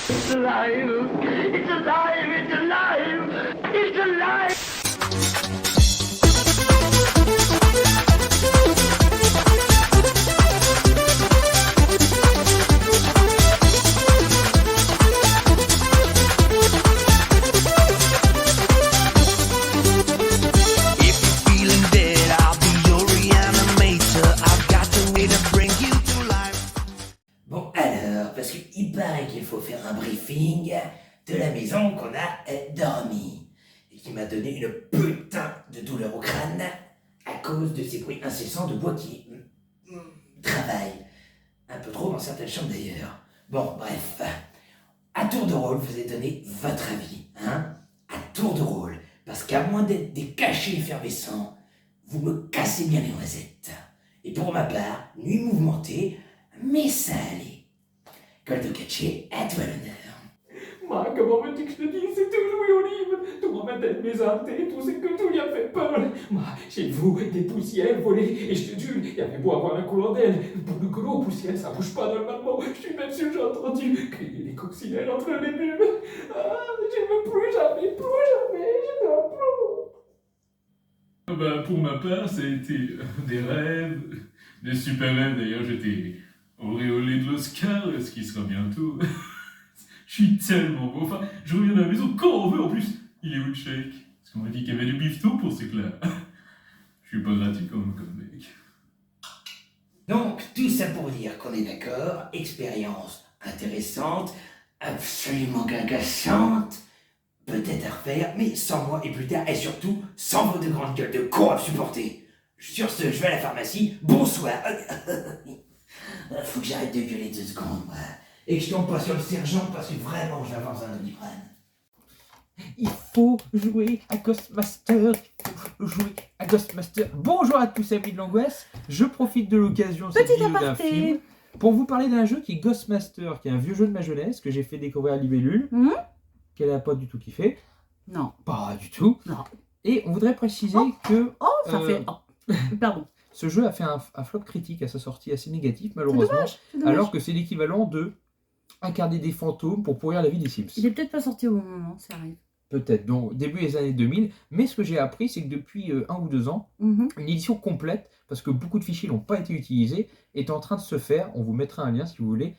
It's alive! It's alive! It's alive! It's alive! Bon alors, parce qu'il paraît qu'il faut faire un briefing de la maison qu'on a dormi et qui m'a donné une putain de douleur au crâne à cause de ces bruits incessants de bois qui travaillent. Un peu trop dans certaines chambres d'ailleurs. Bon, bref. À tour de rôle, vous allez donner votre avis, hein? À tour de rôle. Parce qu'à moins d'être des cachets effervescents, vous me cassez bien les noisettes. Et pour ma part, nuit mouvementée, mais ça allait. Goldocatché, à toi l'honneur. Ma, comment veux-tu que je te dise? C'est tout Louis Olive. Tout dans ma tête, mes intés, tout c'est que tout lui a fait peur. Ma, chez vous, des poussières volées. Et je te jure, il y avait beau avoir un coulant d'aile. Pour le colon aux poussières, ça bouge pas normalement. Je suis même sûr que j'ai entendu crier des coccinelles entre les bulles. Ah, je ne veux plus jamais, je ne veux plus. Bah, pour ma part, ça a été des rêves, des super rêves. D'ailleurs, j'étais auréolé de l'Oscar, ce qui sera bientôt. Je suis tellement beau. Enfin, je reviens à la maison quand on veut. En plus, il est où le chèque? Parce qu'on m'a dit qu'il y avait du bifton pour ces là. Je suis pas gratuit comme mec. Donc, tout ça pour dire qu'on est d'accord, expérience intéressante, absolument agaçante, peut-être à refaire, mais sans moi et plus tard, et surtout, sans vos deux grandes gueules de cons à supporter. Sur ce, je vais à la pharmacie, bonsoir. Faut que j'arrête de gueuler 2 secondes, moi. Et que je tombe pas sur le sergent parce que vraiment j'avance un Doliprane. Il faut jouer à Ghostmaster. Il faut jouer à Ghostmaster. Bonjour à tous amis de l'angoisse. Je profite de l'occasion de cette Petit vidéo d'un aparté. film pour vous parler d'un jeu qui est Ghostmaster, qui est un vieux jeu de ma jeunesse que j'ai fait découvrir à Libellule, qu'elle n'a pas du tout kiffé. Non. Pas du tout. Non. Et on voudrait préciser que Oh, ça fait... Oh. Pardon. ce jeu a fait un flop critique à sa sortie assez négatif malheureusement, C'est dommage. alors que c'est l'équivalent de incarner des fantômes pour pourrir la vie des Sims. Il est peut-être pas sorti au bon moment, ça arrive. Peut-être, donc début des années 2000. Mais ce que j'ai appris, c'est que depuis 1 ou 2 ans, une édition complète, parce que beaucoup de fichiers n'ont pas été utilisés, est en train de se faire. On vous mettra un lien si vous voulez.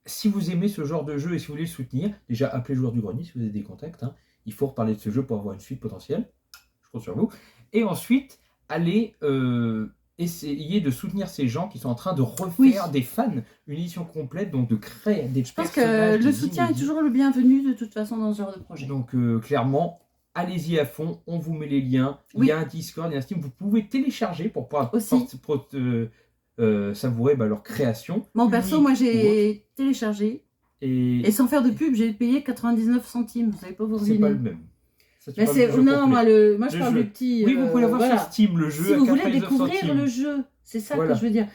Si vous aimez ce genre de jeu et si vous voulez le soutenir, déjà appelez Joueur du Grenier si vous avez des contacts. Hein. Il faut reparler de ce jeu pour avoir une suite potentielle. Je compte sur vous. Et ensuite, allez essayer de soutenir ces gens qui sont en train de refaire des fans, une édition complète, donc de créer des Je pense personnages. que le soutien est toujours le bienvenu de toute façon dans ce genre de projet. Donc clairement, allez-y à fond, on vous met les liens. Il y a un Discord, il y a un Steam, vous pouvez télécharger pour pouvoir savourer leur création. Mon perso, moi j'ai téléchargé et sans faire de pub, j'ai payé 99 centimes. Vous savez pas vous c'est ruiner. pas le même. Ça, tu Mais parles c'est du jeu non, complet. moi je Le parle jeu. du petit. Oui, vous pouvez l'avoir sur Steam, le jeu si à vous voulez 99 découvrir centimes. le jeu, c'est ça Voilà. que je veux dire.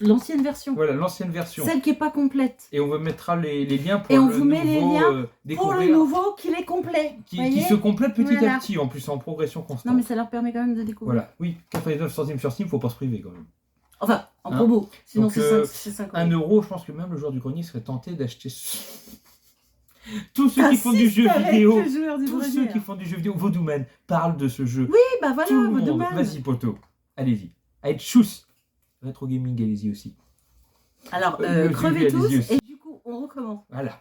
L'ancienne version. Voilà, l'ancienne version. Celle qui est pas complète. Et on vous mettra les liens pour Et on le vous met les nouveau, liens pour découvrir, le nouveau qu'il est complet. qui voyez se complète petit Voilà. à petit, en plus en progression constante. Non mais ça leur permet quand même de découvrir. Voilà, oui, 99 centimes sur Steam, faut pas se priver quand même. Enfin, en Hein. promo. Sinon Donc, c'est 5 1 euro, je pense que même le joueur du grenier serait tenté d'acheter tous ceux qui font du jeu vidéo. Tous ceux qui font du jeu vidéo, Vodouman parle de ce jeu. Oui, bah voilà, Tout le monde. Vodouman. Vas-y, poto, allez-y. Allez, tchous. Retro Gaming, allez-y aussi. Alors, Le crevez jeu, tous allez-y aussi. et du coup, on recommence. Voilà.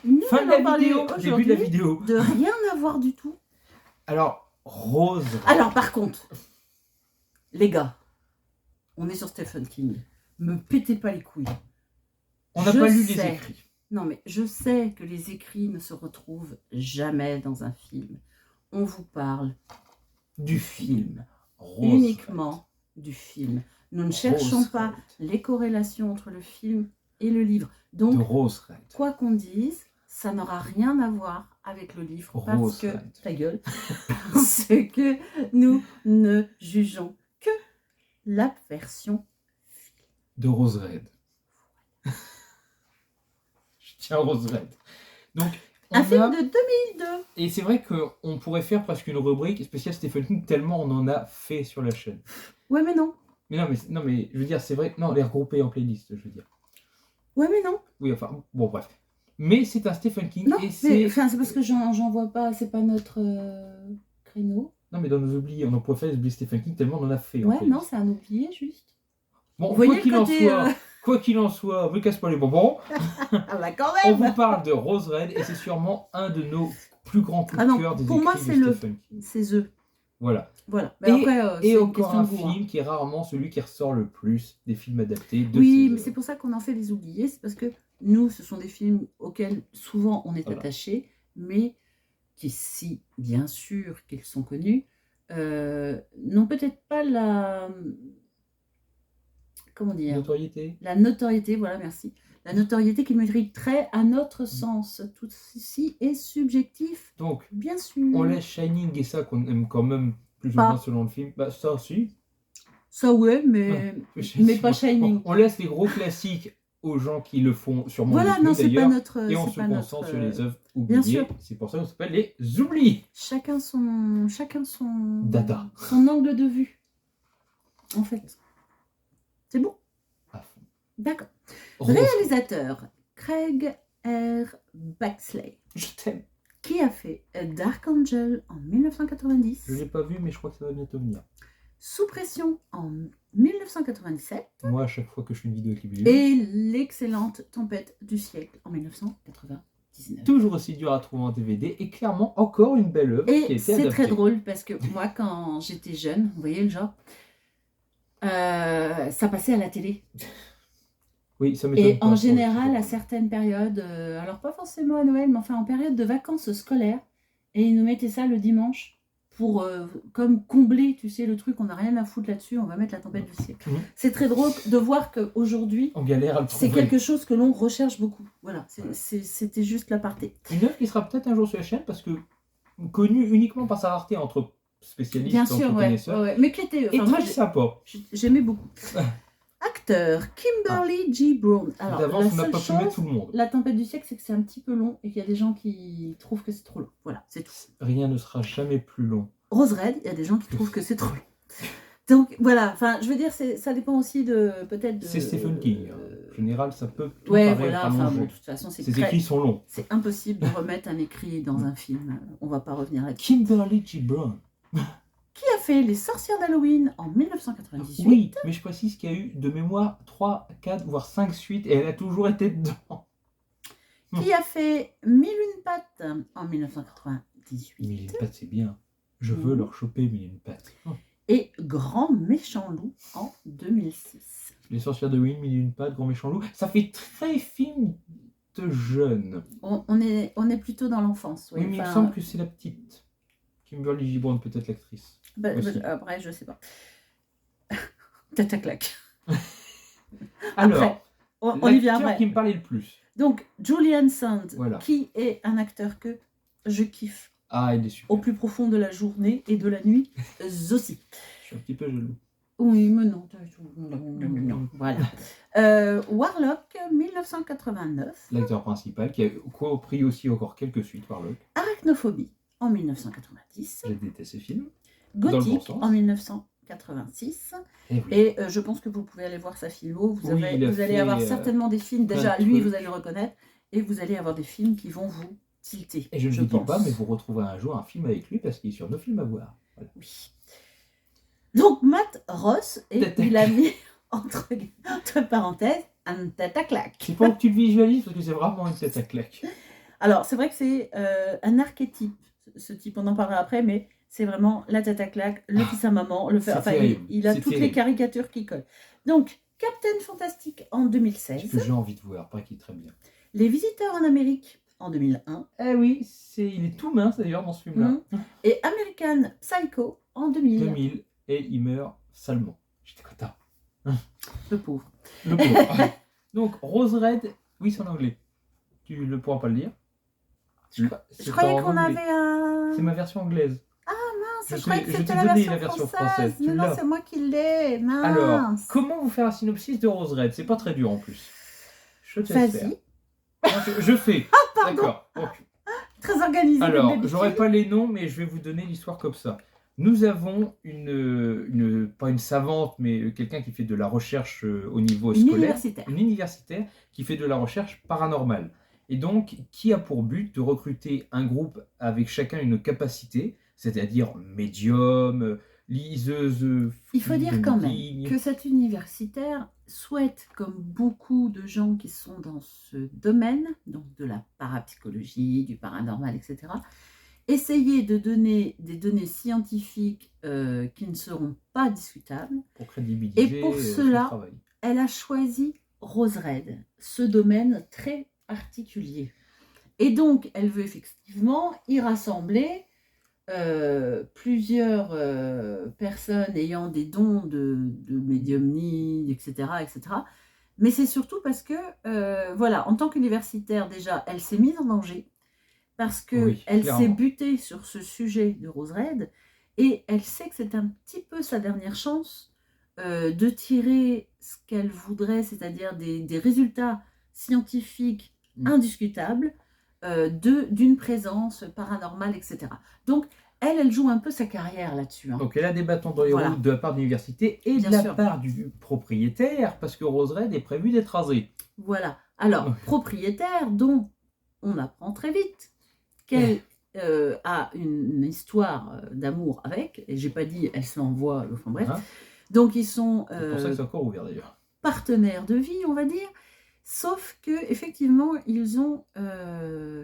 Nous Fin de allons la parler vidéo, début de la vidéo. de rien à voir du tout. Alors, Rose. Alors, par contre, les gars, on est sur Stephen King. Me pétez pas les couilles. On n'a Je pas lu les sais. écrits. Non, mais je sais que les écrits ne se retrouvent jamais dans un film. On vous parle Du film. Rose. uniquement du film. Nous ne cherchons Rose pas Red. les corrélations entre le film et le livre. De Donc, Rose Red. quoi qu'on dise, ça n'aura rien à voir avec le livre. Parce Rose que, Red. ta gueule, parce que nous ne jugeons que la version. De Rose Red. Je tiens Rose Red. Donc, Un on film a- de 2002. Et c'est vrai qu'on pourrait faire presque une rubrique spéciale Stephen King, tellement on en a fait sur la chaîne. Ouais, mais non. Mais non, mais je veux dire, c'est vrai. Non, les regrouper en playlist, je veux dire. Ouais, mais non. Oui, enfin, bon, bref. Mais c'est un Stephen King. Non, et mais c'est... enfin, c'est parce que j'en vois pas, c'est pas notre créneau. Non, mais dans nos oubliés, on en pourrait faire oublier Stephen King tellement on en a fait. en Ouais, fait. non, c'est un oublié juste. Bon, Vous voyez quoi qu'il le en côté, soit, quoi qu'il en soit, me casse pas les bonbons. Ah bah quand On même. vous parle de Rose Red et c'est sûrement un de nos plus grands coups Ah de non, cœur des pour moi, écrits c'est de le- Stephen King. C'est eux. Voilà. Voilà. Mais Et, après, c'est et une encore question un de goût, hein. film qui est rarement celui qui ressort le plus des films adaptés de Oui, ses mais c'est œuvres. pour ça qu'on en fait des oubliés. C'est parce que nous, ce sont des films auxquels souvent on est Voilà. attaché, mais qui, si bien sûr qu'ils sont connus, n'ont peut-être pas la. Comment dire? Notoriété. La notoriété, voilà, merci. La notoriété qu'ils mériteraient à notre sens. Tout ceci est subjectif, Donc, bien sûr. on laisse Shining et ça qu'on aime quand même plus ou Pas. moins selon le film. Bah, ça aussi. Ça, ouais, mais pas Shining. On laisse les gros classiques aux gens qui le font sûrement Voilà, le mieux non, c'est pas d'ailleurs. notre. Et on c'est se pas concentre notre, sur les œuvres bien oubliées. sûr. C'est pour ça qu'on s'appelle les oublis. Chacun son Dada. son angle de vue, en fait. C'est bon. À fond. D'accord. Rose, Réalisateur Craig R. Baxley, je t'aime. qui a fait Dark Angel en 1990, Je l'ai pas vu, mais je crois que ça va bientôt venir. Sous pression en 1997 Moi, à chaque fois que je fais une vidéo avec les vidéos, et l'excellente Tempête du siècle en 1999. toujours aussi dur à trouver en DVD et clairement encore une belle œuvre qui a Et été c'est adaptée. très drôle parce que moi, quand j'étais jeune, vous voyez le genre, ça passait à la télé. Oui, ça m'étonne Et pas, en ça, général, c'est à certaines périodes, alors pas forcément à Noël, mais enfin en période de vacances scolaires, et ils nous mettaient ça le dimanche pour comme combler, tu sais, le truc, on n'a rien à foutre là-dessus, on va mettre la tempête du siècle. Mhm. C'est très drôle de voir qu'aujourd'hui, On galère à le c'est trouver. quelque chose que l'on recherche beaucoup. Voilà, c'était juste l'aparté. Une œuvre qui sera peut-être un jour sur la chaîne parce que connue uniquement par sa rareté entre spécialistes, Bien entre sûr, ouais, connaisseurs, ouais, mais qui était, et enfin, moi, très sympa. j'aimais beaucoup. Acteur Kimberly G. Brown. Alors, D'avance, la on n'a seule pas pu mettre chose, tout le monde. la tempête du siècle, c'est que c'est un petit peu long et qu'il y a des gens qui trouvent que c'est trop long. Voilà, c'est tout. Rien ne sera jamais plus long. Rose Red, il y a des gens qui trouvent que c'est trop long. Donc voilà, enfin, je veux dire, ça dépend aussi de peut-être de. C'est Stephen King. En général, ça peut tout Ouais, paraître voilà. Enfin, allongé. bon, de toute façon, c'est Ses écrits sont longs. c'est impossible de remettre un écrit dans un film. On va pas revenir là-dessus. Kimberly G. Brown. Qui a fait Les Sorcières d'Halloween en 1998? Oui, mais je précise qu'il y a eu de mémoire 3, 4, voire 5 suites et elle a toujours été dedans. Qui a fait Mille une pattes en 1998? Mille une pattes, c'est bien. Je veux leur choper mille une pattes. Et Grand Méchant Loup en 2006. Les sorcières de Wynne, mille une pattes, Grand méchant loup. Ça fait très film de jeune. On est plutôt dans l'enfance. Oui, mais il me enfin, semble que c'est la petite. Kimberly G. Brown, peut-être l'actrice. aussi. Après, je sais pas. Tata claque. Alors, Après, on y vient l'acteur après. qui me parlait le plus. Donc, Julian Sand, Voilà. qui est un acteur que je kiffe Ah, il est super. au plus profond de la journée et de la nuit aussi. Je suis un petit peu jaloux. Oui, mais non. Non. Voilà. Warlock, 1989. L'acteur principal qui a repris aussi encore quelques suites par Locke. Arachnophobie, en 1990. Je déteste ce film. Dans le bon Gothic, sens. en 1986. Et oui. Et je pense que vous pouvez aller voir sa filmo. Vous, Oui, il a vous allez fait, avoir certainement des films. plein Déjà, de lui, trucs. vous allez le reconnaître. Et vous allez avoir des films qui vont vous tilter. Et je ne vous dis pense. pas, mais vous retrouverez un jour un film avec lui parce qu'il est sur nos films à voir. Voilà. Oui. Donc, Matt Ross, et Tata il a mis entre parenthèses un tata claque. C'est pas que tu le visualises parce que c'est vraiment une tête à claque. Alors, c'est vrai que c'est un archétype, ce type, on en parlera après, mais c'est vraiment la tata claque, le fils à maman, le c'est enfin, terrible, il a c'est toutes les terrible. caricatures qui collent. Donc, Captain Fantastic en Ce 2016, que j'ai envie de voir, pas qu'il est très bien. Les Visiteurs en Amérique en 2001, Eh oui, il est tout mince d'ailleurs dans ce film-là. et American Psycho en 2000. 2000, et il meurt salement. J'étais content. Le pauvre. Le pauvre. Donc, Rose Red, oui, c'est en anglais. Tu ne pourras pas le dire. Je croyais qu'on avait un... C'est ma version anglaise. Je je croyais t'ai- que je c'était t'ai la donné version, la version française. française, tu Non, non, l'as. c'est moi qui l'ai. Mince. Alors, comment vous faire un synopsis de Rose Red? C'est pas très dur en plus. Je te laisse faire. Vas-y. Non, je fais. D'accord. Donc, Très organisé. alors, comme d'habitude. j'aurai pas les noms, mais je vais vous donner l'histoire comme ça. Nous avons pas une savante, mais quelqu'un qui fait de la recherche au niveau Une scolaire, universitaire. une universitaire qui fait de la recherche paranormale. et donc qui a pour but de recruter un groupe avec chacun une capacité, c'est-à-dire médium, liseuse. Il faut dire quand même ligne. que cet universitaire souhaite, comme beaucoup de gens qui sont dans ce domaine, donc de la parapsychologie, du paranormal, etc., essayer de donner des données scientifiques qui ne seront pas discutables. Pour crédibiliser Et pour son cela, travail. elle a choisi Rose Red, ce domaine très particulier. Et donc, elle veut effectivement y rassembler plusieurs personnes ayant des dons de médiumnie, etc., etc. Mais c'est surtout parce que, voilà, en tant qu'universitaire, déjà, elle s'est mise en danger parce qu'elle Oui, s'est clairement. butée sur ce sujet de Rose Red et elle sait que c'est un petit peu sa dernière chance de tirer ce qu'elle voudrait, c'est-à-dire des résultats scientifiques indiscutables d'une présence paranormale, etc. Donc, elle joue un peu sa carrière là-dessus. Hein. Donc elle a des bâtons dans les Voilà. roues de la part de l'université et Bien de la sûr. part du propriétaire, parce que Rose Red est prévu d'être rasée. Voilà. Alors, propriétaire dont on apprend très vite qu'elle a une histoire d'amour avec, et j'ai pas dit elle se l'envoie, enfin bref. Hein. Donc ils sont C'est pour ça que c'est encore ouvert d'ailleurs. partenaires de vie, on va dire. Sauf que effectivement, ils ont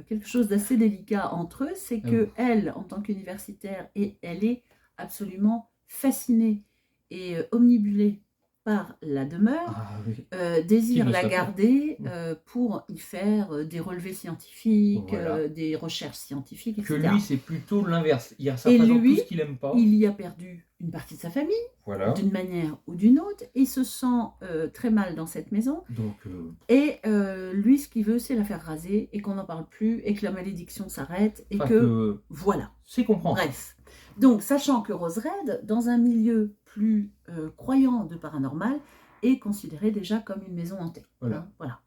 quelque chose d'assez délicat entre eux, c'est que elle, en tant qu'universitaire, elle est absolument fascinée et omnibulée par la demeure, Ah, oui. désire Qui ne la serait pas. garder pour y faire des relevés scientifiques, Voilà. des recherches scientifiques, Que etc. lui, c'est plutôt l'inverse. Ça Et représente lui, tout ce qu'il aime pas. il y a perdu une partie de sa famille, Voilà. d'une manière ou d'une autre, et il se sent très mal dans cette maison. Donc, Et lui, ce qu'il veut, c'est la faire raser et qu'on n'en parle plus et que la malédiction s'arrête et que voilà. c'est compréhensible. Bref. Donc, sachant que Rose Red, dans un milieu plus croyant de paranormal, est considérée déjà comme une maison hantée. Voilà. Hein,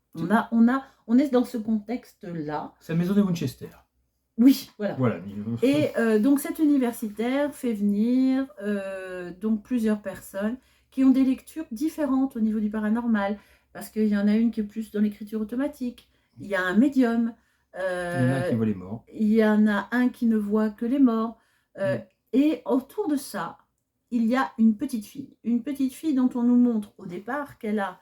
voilà. On est dans ce contexte-là. C'est la maison de Winchester. Oui, voilà. Voilà. Et donc cet universitaire fait venir donc plusieurs personnes qui ont des lectures différentes au niveau du paranormal, parce qu'il y en a une qui est plus dans l'écriture automatique, il y a un médium, Il y en a qui voient les morts. il y en a un qui ne voit que les morts, et autour de ça, il y a une petite fille dont on nous montre au départ qu'elle a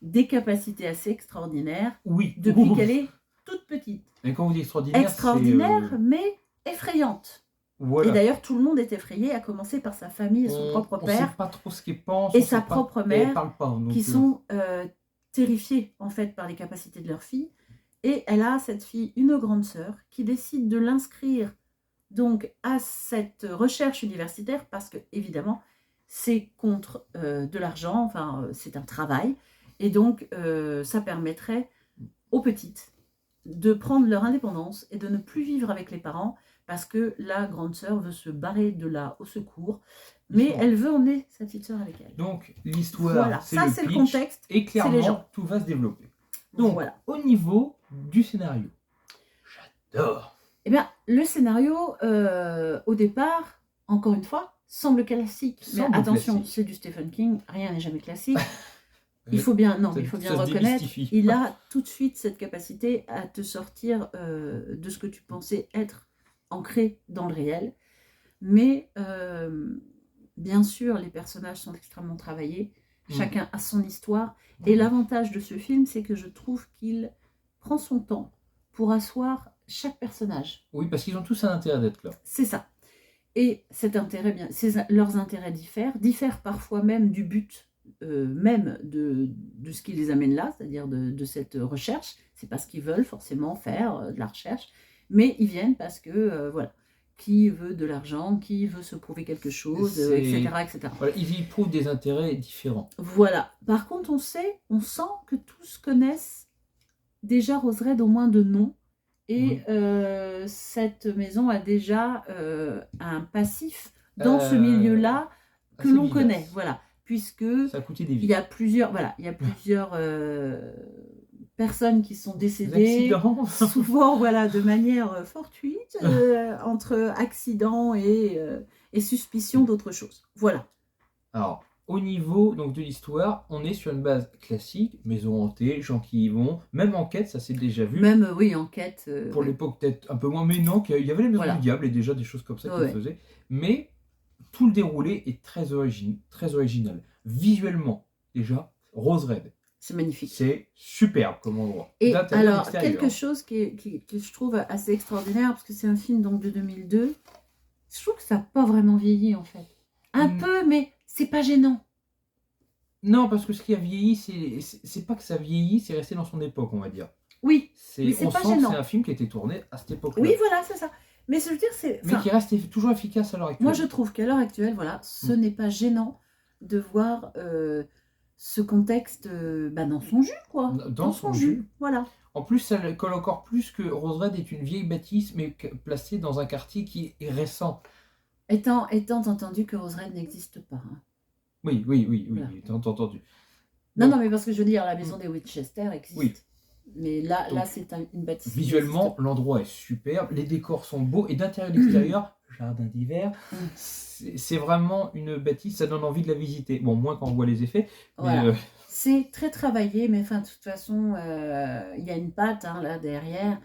des capacités assez extraordinaires Oui. depuis qu'elle est toute petite. Et quand vous dites extraordinaire, Extraordinaire, mais effrayante. voilà. Et d'ailleurs, tout le monde est effrayé, à commencer par sa famille et son propre On père sait pas trop ce qu'ils pensent. et on sait sa pas- propre et mère, elle parle pas, donc, qui sont terrifiés en fait par les capacités de leur fille. Et elle a, cette fille, une grande sœur qui décide de l'inscrire donc à cette recherche universitaire parce que évidemment c'est contre de l'argent, enfin c'est un travail, et donc ça permettrait aux petites de prendre leur indépendance et de ne plus vivre avec les parents parce que la grande sœur veut se barrer de là au secours, mais elle veut emmener sa petite sœur avec elle. Donc l'histoire, Voilà, c'est ça le c'est le pitch, contexte, et c'est les gens. clairement tout va se développer. Donc Voilà. au niveau du scénario, j'adore. Eh bien, le scénario, au départ, encore une fois, semble classique. Mais Semble attention, classique. c'est du Stephen King, rien n'est jamais classique. Il faut bien Ça reconnaître, démystifie. il a tout de suite cette capacité à te sortir de ce que tu pensais être ancré dans le réel. Mais bien sûr, les personnages sont extrêmement travaillés. Chacun a son histoire. Et l'avantage de ce film, c'est que je trouve qu'il prend son temps pour asseoir chaque personnage. Oui, parce qu'ils ont tous un intérêt d'être là. C'est ça. Et cet intérêt, leurs intérêts diffèrent parfois même du but même de ce qui les amène là, c'est-à-dire de cette recherche. C'est pas ce qu'ils veulent forcément faire, de la recherche, mais ils viennent parce que, voilà, qui veut de l'argent, qui veut se prouver quelque chose, etc., etc. Voilà, ils y prouvent des intérêts différents. Voilà. Par contre, on sent que tous connaissent déjà Rose Red au moins de nom. Et cette maison a déjà un passif dans ce milieu-là que l'on connaît, voilà, puisque ça a coûté des vies. il y a plusieurs personnes qui sont décédées, souvent voilà, de manière fortuite, entre accident et suspicion d'autre chose. Voilà. Alors, Au niveau donc, de l'histoire, on est sur une base classique, maison hantée, gens qui y vont, même enquête, ça s'est déjà vu. Même, oui, enquête. Pour oui. l'époque, peut-être un peu moins, mais non, qu'il y avait les maisons Voilà. du diable et déjà des choses comme ça qu'ils Ouais. faisaient. Mais tout le déroulé est très original. Visuellement, déjà, Rose Red, C'est magnifique. c'est superbe comme endroit. Et D'intérieur, alors, d'extérieur. quelque chose que je trouve assez extraordinaire, parce que c'est un film donc, de 2002, je trouve que ça n'a pas vraiment vieilli, en fait. Un peu, mais c'est pas gênant. Non, parce que ce qui a vieilli, c'est pas que ça vieillit, c'est resté dans son époque, on va dire. Oui, mais c'est On pas sent que gênant. c'est un film qui a été tourné à cette époque-là. Oui, voilà, c'est ça. Mais je veux dire, Mais qui reste toujours efficace à l'heure actuelle. moi, je trouve qu'à l'heure actuelle, voilà, ce n'est pas gênant de voir ce contexte dans son jus, quoi. Dans son jus. Voilà. En plus, ça le colle encore plus que Rose Red est une vieille bâtisse, mais placée dans un quartier qui est récent. Étant entendu que Rose Red n'existe pas. Hein. Oui, Voilà. t'as entendu. Non, Donc, non, mais parce que je veux dire, la maison des Winchester existe. Oui. Mais là, Donc, c'est une bâtisse. visuellement, l'endroit est superbe, les décors sont beaux, et d'intérieur et d'extérieur, jardin d'hiver, c'est vraiment une bâtisse, ça donne envie de la visiter. Bon, moins quand on voit les effets, Voilà. mais C'est très travaillé, mais enfin, de toute façon, il y a une patte là derrière,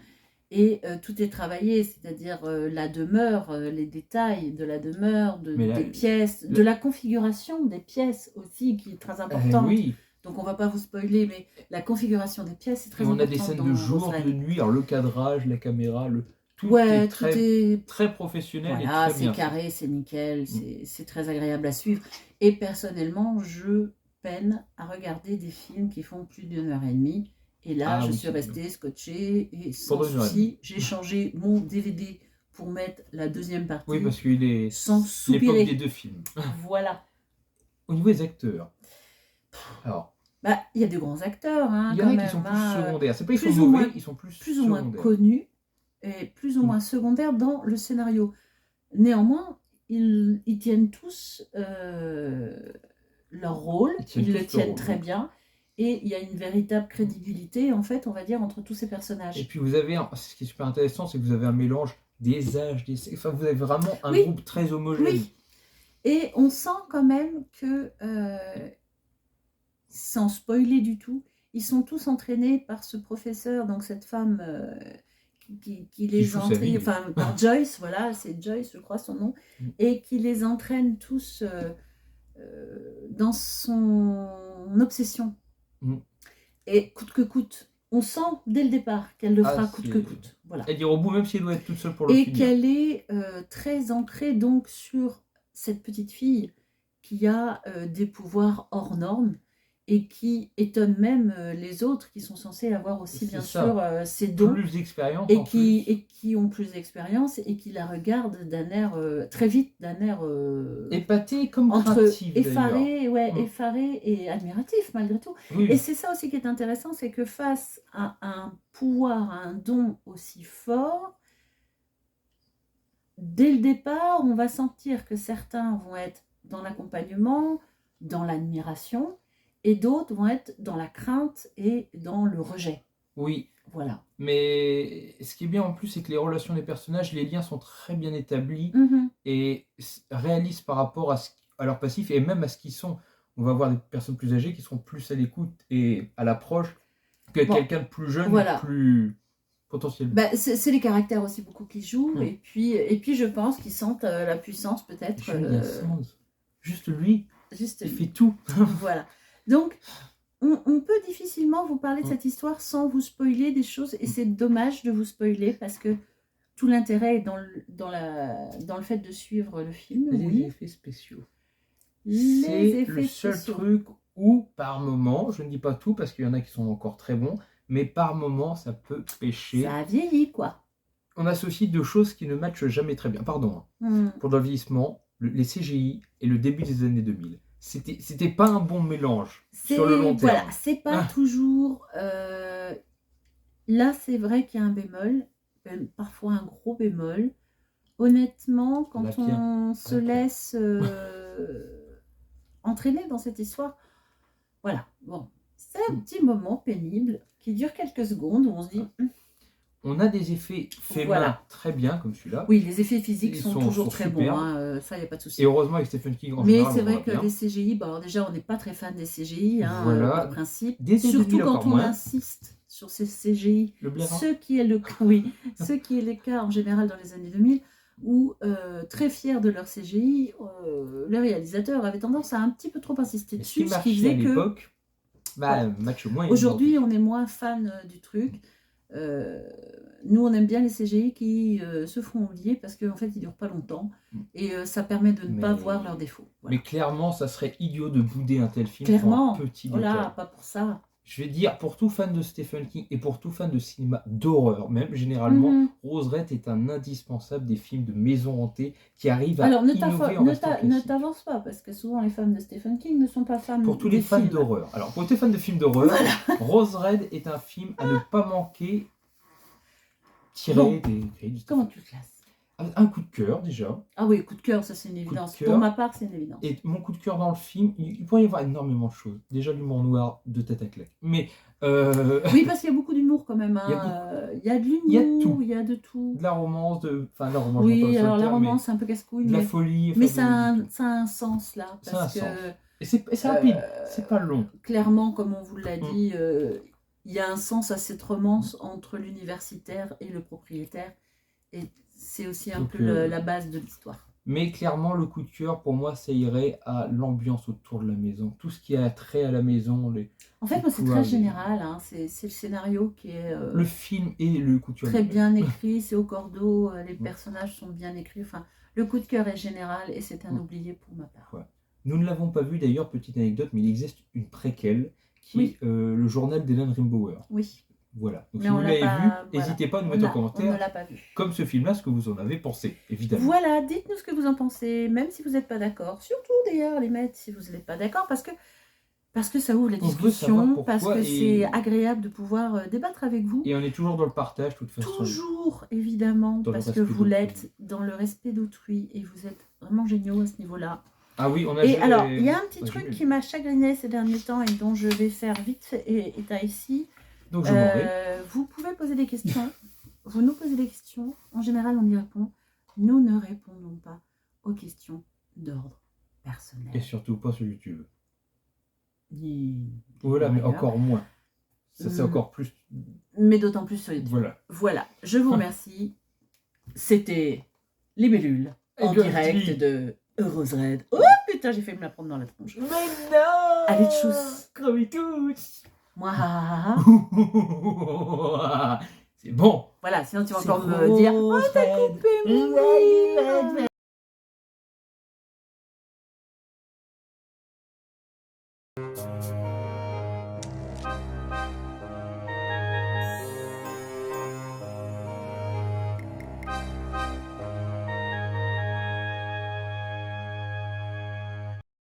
et tout est travaillé, c'est-à-dire la demeure, les détails de la demeure, des pièces, de la configuration des pièces aussi, qui est très importante. oui. Donc on va pas vous spoiler, mais la configuration des pièces c'est très Et on important. a des scènes de jour, de nuit, alors le cadrage, la caméra, tout Ouais, est tout très professionnel voilà, et très bien c'est carré, c'est nickel, c'est très agréable à suivre. Et personnellement, je peine à regarder des films qui font plus d'1 h 30. Et là, je suis restée scotchée et sans souci, j'ai changé mon DVD pour mettre la deuxième partie. Oui, parce qu'il est sans l'époque soupirer. des deux films. Voilà. Au niveau des acteurs, alors, il y a de grands acteurs. Hein, il y en a qui sont plus secondaires. C'est pas qu'ils sont mauvais, ils sont plus ou moins connus et plus ou moins secondaires dans le scénario. Néanmoins, ils tiennent tous leur rôle, ils le tiennent très bien, et il y a une véritable crédibilité, en fait, on va dire, entre tous ces personnages. Et puis vous avez, ce qui est super intéressant, c'est que vous avez un mélange des âges, enfin vous avez vraiment un groupe très homogène. Oui. Et on sent quand même que, sans spoiler du tout, ils sont tous entraînés par ce professeur, donc cette femme qui les entraîne, enfin par Joyce, voilà, c'est Joyce, je crois son nom, et qui les entraîne tous dans son obsession. Et coûte que coûte, on sent dès le départ qu'elle le fera coûte que coûte. Voilà. Elle ira au bout même si elle doit être toute seule pour le finir. Et qu'elle est très ancrée donc sur cette petite fille qui a des pouvoirs hors normes et qui étonne même les autres qui sont censés avoir aussi bien sûr ces dons plus d'expérience et qui ont plus d'expérience et qui la regardent d'un air très vite d'un air épaté comme entre craintif, effaré et admiratif malgré tout. Oui. Et c'est ça aussi qui est intéressant, c'est que face à un pouvoir, à un don aussi fort, dès le départ, on va sentir que certains vont être dans l'accompagnement, dans l'admiration, et d'autres vont être dans la crainte et dans le rejet. Oui. Voilà. Mais ce qui est bien en plus, c'est que les relations des personnages, les liens sont très bien établis et réalistes par rapport à leur passif et même à ce qu'ils sont. On va avoir des personnes plus âgées qui seront plus à l'écoute et à l'approche que quelqu'un de plus jeune, plus potentiellement. C'est les caractères aussi beaucoup qui jouent et puis je pense qu'ils sentent la puissance peut-être. Juste lui, il fait tout. Voilà. Donc, on peut difficilement vous parler de cette histoire sans vous spoiler des choses, et c'est dommage de vous spoiler parce que tout l'intérêt est dans le fait de suivre le film. Les effets spéciaux. C'est le seul truc où, par moment, je ne dis pas tout parce qu'il y en a qui sont encore très bons, mais par moment, ça peut pêcher. Ça a vieilli, quoi. On associe deux choses qui ne matchent jamais très bien. Pardon. Pour le vieillissement, les CGI et le début des années 2000. C'était pas un bon mélange sur le long terme. Voilà, c'est pas toujours... Là, c'est vrai qu'il y a un bémol, parfois un gros bémol. Honnêtement, quand on se laisse entraîner dans cette histoire, voilà, bon, c'est un petit moment pénible qui dure quelques secondes où on se dit... On a des effets faits Voilà. main très bien, comme celui-là. Oui, les effets physiques Ils sont sont toujours très bons, superbes. hein, ça, il n'y a pas de souci. Et heureusement, avec Stephen King, en Mais général, c'est on vrai voit que bien. les CGI, bon, alors déjà, on n'est pas très fan des CGI, hein, Voilà. par principe. Des Surtout 2000 quand encore on moins. insiste sur ces CGI, Le blaireau. ce qui est le, oui, ce qui est le cas en général dans les années 2000, où, très fiers de leur CGI, les réalisateurs avaient tendance à un petit peu trop insister Et ce qui dessus, ce qui marchait à faisait que l'époque, bah, Voilà. match moins. aujourd'hui, on est moins fan du truc. Nous, on aime bien les CGI qui se font oublier parce qu'en fait, ils durent pas longtemps et ça permet de ne pas voir leurs défauts. Voilà. Mais clairement, ça serait idiot de bouder un tel film Clairement, pour un petit voilà, détail. pas pour ça. Je vais dire, pour tout fan de Stephen King et pour tout fan de cinéma d'horreur, même généralement, Mhm. Rose Red est un indispensable des films de maison hantée qui arrivent à Alors, ne innover en restant ne classique. t'avance pas parce que souvent les fans de Stephen King ne sont pas fans Pour tous des les fans films. d'horreur. Alors, pour tous les fans de films d'horreur, Rose Red est un film à ne pas manquer, tiré Bon. des grilles du Comment tu le classes? Un coup de cœur déjà. Ah oui, coup de cœur, ça c'est une de évidence. cœur. Pour ma part, c'est une évidence. Et mon coup de cœur dans le film, il pourrait y avoir énormément de choses. Déjà l'humour noir de tête à claque. Mais Oui, parce qu'il y a beaucoup d'humour quand même. Il y a Hein. Il y a de l'humour, il y a tout. il y a de tout. de la romance, enfin la romance, Oui, j'entends le alors la solitaire, mais romance, c'est un peu casse-couille, de la mais, folie. mais enfin, ça a un sens là. Ça a un Parce que sens. Et c'est rapide, c'est pas long. clairement, comme on vous l'a dit, il y a un sens à cette romance entre l'universitaire et le propriétaire. Et c'est aussi un Donc, peu la base de l'histoire. Mais clairement, le coup de cœur, pour moi, ça irait à l'ambiance autour de la maison. Tout ce qui a trait à la maison, En fait, moi, c'est Ouais, très mais- général. Hein. C'est le scénario qui est le film et le coup de cœur. très bien écrit. C'est au cordeau. Les personnages sont bien écrits. Enfin, le coup de cœur est général et c'est un oublié pour ma part. Ouais. Nous ne l'avons pas vu d'ailleurs, petite anecdote, mais il existe une préquelle qui Oui. est le journal d'Hélène Rimbauer. Oui. Voilà. Donc Mais si on vous l'a l'avez pas- vu, voilà. n'hésitez pas à nous On mettre en ne commentaire, l'a pas vu. comme ce film-là, ce que vous en avez pensé, évidemment. Voilà, dites-nous ce que vous en pensez, même si vous n'êtes pas d'accord. Surtout d'ailleurs, les maîtres, si vous n'êtes pas d'accord, parce que ça ouvre la On veut savoir discussion, pourquoi parce que et- c'est agréable de pouvoir débattre avec vous. Et on est toujours dans le partage, de toute façon. Toujours, évidemment, Dans le parce que respect vous d'autrui. l'êtes dans le respect d'autrui et vous êtes vraiment géniaux à ce niveau-là. Ah oui, on a Et jamais- alors, il y a un petit on a truc jamais- qui m'a chagriné ces derniers temps et dont je vais faire vite fait état ici. Donc je m'en vais. Vous pouvez poser des questions. Vous nous posez des questions. En général, on y répond. Nous ne répondons pas aux questions d'ordre personnel. Et surtout pas sur YouTube. Ni- Voilà, mais ailleurs. encore moins. Ça, c'est Mm. encore plus... Mais d'autant plus sur YouTube. Voilà. Voilà, je vous remercie. C'était Les Bellules en Égalité. direct de Rose Red. Oh putain, j'ai fait me la prendre dans la tronche. Mais non Allez, tchuss. Crevez tous. Moi, C'est bon. voilà, sinon tu vas C'est encore me dire Rose Oh, t'as Red. coupé mon rire.